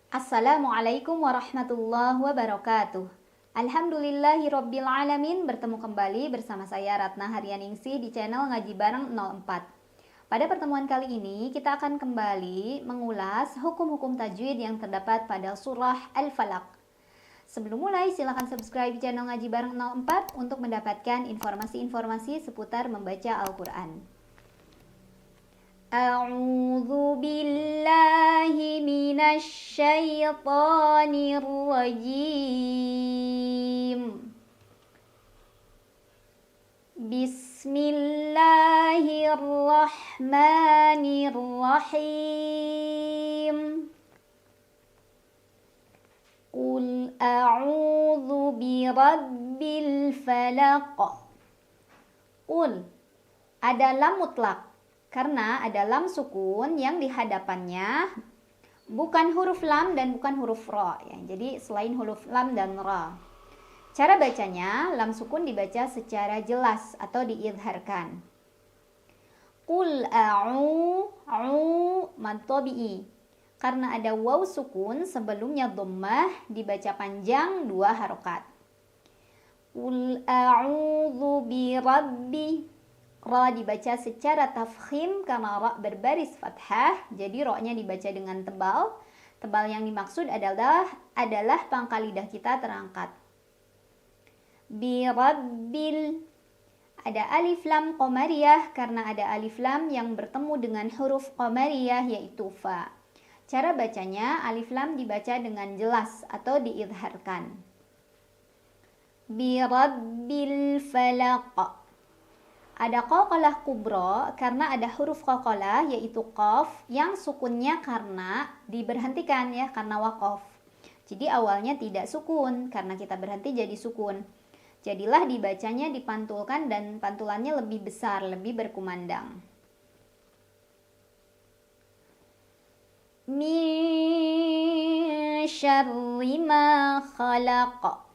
Assalamualaikum warahmatullahi wabarakatuh. Alhamdulillahirrabbilalamin. Bertemu kembali bersama saya Ratna Haryaningsih di channel Ngaji Bareng 04. Pada pertemuan kali ini kita akan kembali mengulas hukum-hukum tajwid yang terdapat pada surah Al-Falaq. Sebelum mulai silakan subscribe channel Ngaji Bareng 04 untuk mendapatkan informasi-informasi seputar membaca Al-Quran. A'udzu billahi minasy syaithanir rajim. Bismillahirrahmanirrahim. Qul a'udzu birabbil falaq. Qul, ada lam mutlak karena ada lam sukun yang di hadapannya bukan huruf lam dan bukan huruf ra ya. Jadi selain huruf lam dan ra. Cara bacanya, lam sukun dibaca secara jelas atau diidharkan. Qul a'u mad tabi'i. Karena ada waw sukun sebelumnya dhammah dibaca panjang 2 harokat. Qul a'udzu birabbi. Ra dibaca secara tafkhim karena ra berbaris fathah, jadi ra-nya dibaca dengan tebal. Tebal yang dimaksud adalah pangkal lidah kita terangkat. Bi rabbil, ada alif lam qamariyah karena ada alif lam yang bertemu dengan huruf qamariyah yaitu fa. Cara bacanya, alif lam dibaca dengan jelas atau diidharkan. Bi rabbil falaq. Ada qalqalah kubra karena ada huruf qalqalah yaitu qaf yang sukunnya karena diberhentikan ya, karena waqaf. Jadi awalnya tidak sukun, karena kita berhenti jadi sukun. Jadilah dibacanya dipantulkan dan pantulannya lebih besar, lebih berkumandang. Min syarri ma khalaq.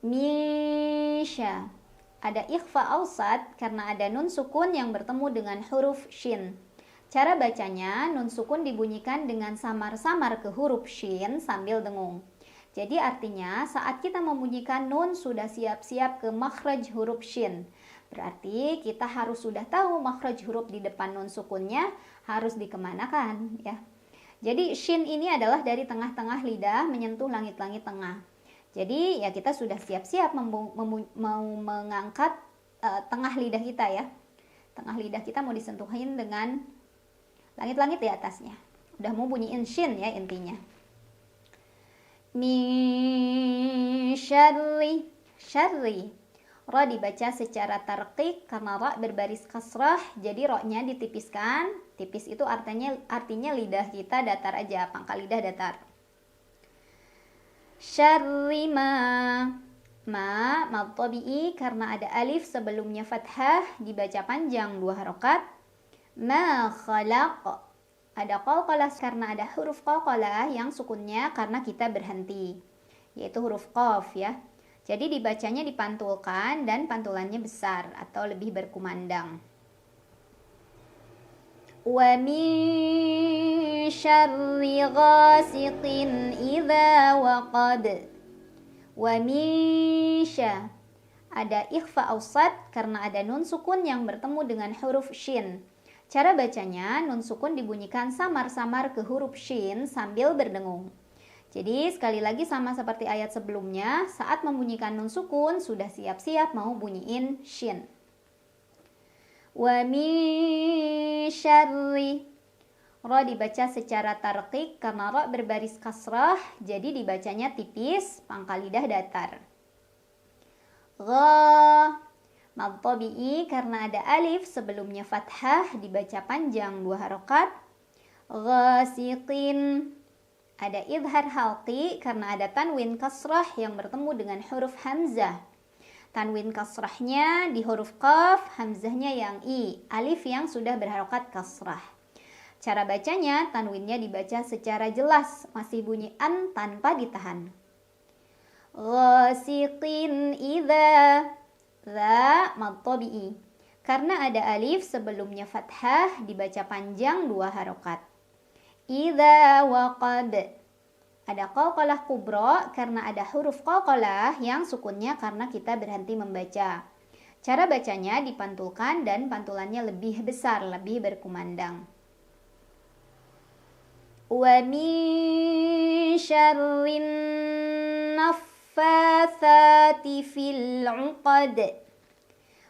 Min syarri. Ada ikhfa awsat karena ada nun sukun yang bertemu dengan huruf shin. Cara bacanya, nun sukun dibunyikan dengan samar-samar ke huruf shin sambil dengung. Jadi artinya saat kita membunyikan nun sudah siap-siap ke makhraj huruf shin. Berarti kita harus sudah tahu makhraj huruf di depan nun sukunnya harus dikemanakan ya. Jadi shin ini adalah dari tengah-tengah lidah menyentuh langit-langit tengah. Jadi ya kita sudah siap-siap mau mengangkat tengah lidah kita ya. Tengah lidah kita mau disentuhin dengan langit-langit di atasnya. Udah mau bunyiin shin ya intinya. Min syarri. Syarri. Ra dibaca secara tarqiq karena ra berbaris kasrah. Jadi ra-nya ditipiskan. Tipis itu artinya lidah kita datar aja, pangkal lidah datar. Syarri mad tabi'i karena ada alif sebelumnya fathah dibaca panjang 2 harokat. Ma khalaq, ada qalqalah karena ada huruf qalqalah yang sukunnya karena kita berhenti, yaitu huruf qaf ya. Jadi dibacanya dipantulkan dan pantulannya besar atau lebih berkumandang. Wa min syarri ghasiqin idza waqab. Wa min syarri, ada ikhfa awsat karena ada nun sukun yang bertemu dengan huruf shin. Cara bacanya, nun sukun dibunyikan samar-samar ke huruf shin sambil berdengung. Jadi sekali lagi sama seperti ayat sebelumnya, saat membunyikan nun sukun sudah siap-siap mau bunyiin shin. Wa min syarri. Ra dibaca secara tarqiq karena ra berbaris kasrah, jadi dibacanya tipis, pangkal lidah datar. Gha mad tabi'i karena ada alif sebelumnya fathah dibaca panjang 2 harokat. Ghasiqin. Ada idhar halqi karena ada tanwin kasrah yang bertemu dengan huruf hamzah. Tanwin kasrahnya di huruf qaf, hamzahnya yang i, alif yang sudah berharokat kasrah. Cara bacanya, tanwinnya dibaca secara jelas, masih bunyi an tanpa ditahan. Ghasiqin idza, za mad tabi'i. Karena ada alif sebelumnya fathah dibaca panjang 2 harokat. Idza waqab. Ada qalqalah kubra karena ada huruf qalqalah yang sukunnya karena kita berhenti membaca. Cara bacanya dipantulkan dan pantulannya lebih besar, lebih berkumandang. Wa min syarrin naffatsati fil 'uqad.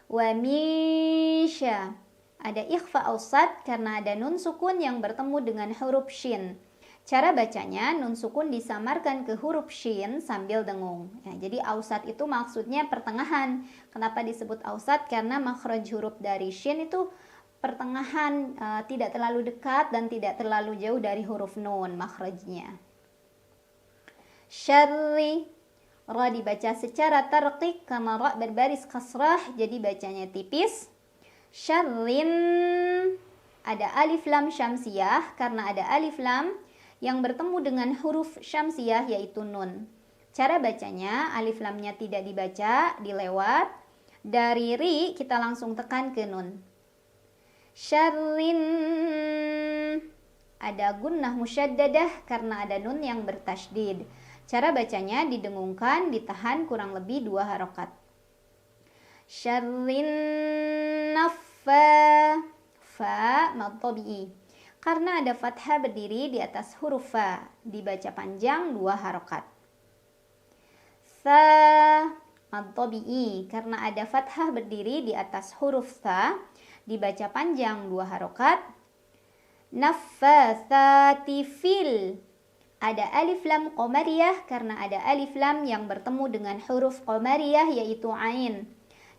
Wa min sya. Ada ikhfa ausat karena ada nun sukun yang bertemu dengan huruf shin. Cara bacanya nun sukun disamarkan ke huruf shin sambil dengung. Ya, jadi ausat itu maksudnya pertengahan. Kenapa disebut ausat? Karena makhraj huruf dari shin itu pertengahan, tidak terlalu dekat dan tidak terlalu jauh dari huruf nun makhrajnya. Syarri, ra dibaca secara tarqiq karena ra berbaris kasrah jadi bacanya tipis. Syarrin, ada alif lam syamsiyah karena ada alif lam yang bertemu dengan huruf syamsiyah yaitu nun. Cara bacanya alif lamnya tidak dibaca, dilewat. Dari ri kita langsung tekan ke nun. Syarrin, ada gunnah musyaddadah karena ada nun yang bertasydid. Cara bacanya didengungkan, ditahan kurang lebih 2 harokat. Syarrin naffa, fa mad tabi'i. Karena ada fathah berdiri di atas huruf fa, dibaca panjang 2 harokat. Sa mad tabi'i, karena ada fathah berdiri di atas huruf sa, dibaca panjang 2 harokat. Naffatsati fil, ada alif lam qamariyah karena ada alif lam yang bertemu dengan huruf qamariyah yaitu ain.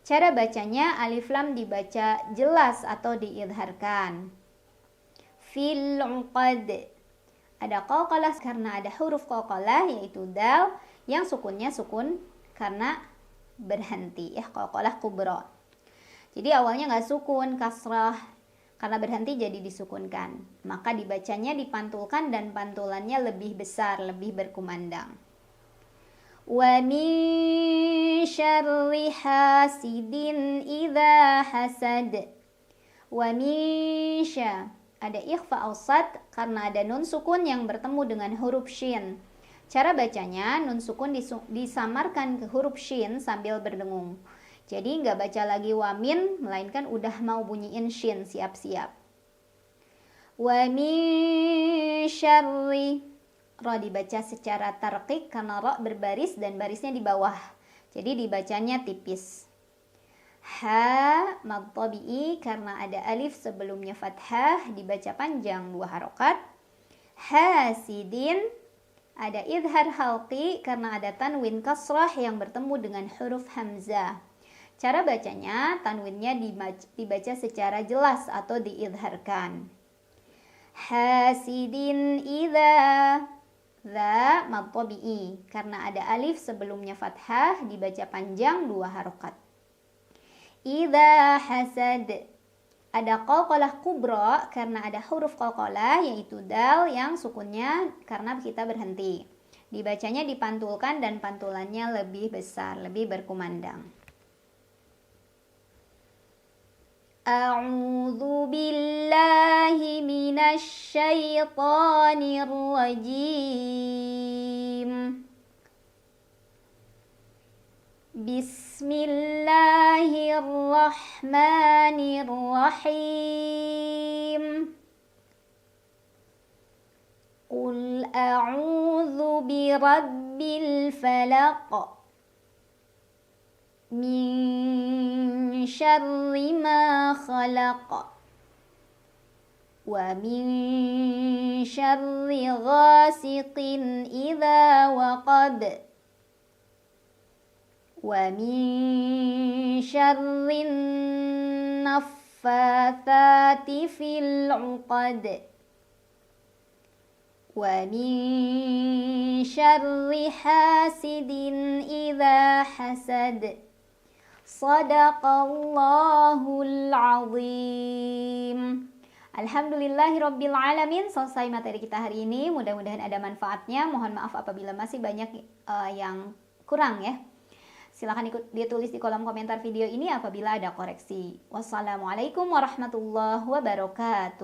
Cara bacanya alif lam dibaca jelas atau diidharkan. Fil 'uqad, ada qalqalah karena ada huruf qalqalah yaitu dal yang sukunnya sukun karena berhenti, ya, qalqalah kubra. Jadi awalnya nggak sukun, kasrah, karena berhenti jadi disukunkan. Maka dibacanya dipantulkan dan pantulannya lebih besar, lebih berkumandang. Wa min syarri hasidin idza hasad. Wa min sya, ada ikhfa ausat karena ada nun sukun yang bertemu dengan huruf shin. Cara bacanya nun sukun disamarkan ke huruf shin sambil berdengung. Jadi nggak baca lagi wamin, melainkan udah mau bunyiin shin, siap-siap. Wa min syarri, ra dibaca secara tarqiq karena ra berbaris dan barisnya di bawah. Jadi dibacanya tipis. Ha mad tabi'i karena ada alif sebelumnya fathah, dibaca panjang 2 harokat. Hasidin, ada idhar halqi karena ada tanwin kasrah yang bertemu dengan huruf hamzah. Cara bacanya, tanwinnya dibaca secara jelas atau diidharkan. Hasidin idza, za mad tabi'i karena ada alif sebelumnya fathah, dibaca panjang 2 harokat. Idza hasad, ada qalqalah kubra karena ada huruf qalqalah yaitu dal yang sukunnya karena kita berhenti. Dibacanya dipantulkan dan pantulannya lebih besar, lebih berkumandang. A'udzu billahi minasy syaithanir rajim. Bismillahirrahmanirrahim. Qul a'udzu birabbil falaq. Min syarri ma khalaq. Wa min syarri ghasiqin idza waqab. Wa min syarri naffatsati fil 'uqad. Wa min syarri hasidin idza hasad. Shadaqallahul azim. Alhamdulillahirabbil alamin. Selesai materi kita hari ini. Mudah-mudahan ada manfaatnya. Mohon maaf apabila masih banyak yang kurang ya. Silahkan ditulis di kolom komentar video ini apabila ada koreksi. Wassalamualaikum warahmatullahi wabarakatuh.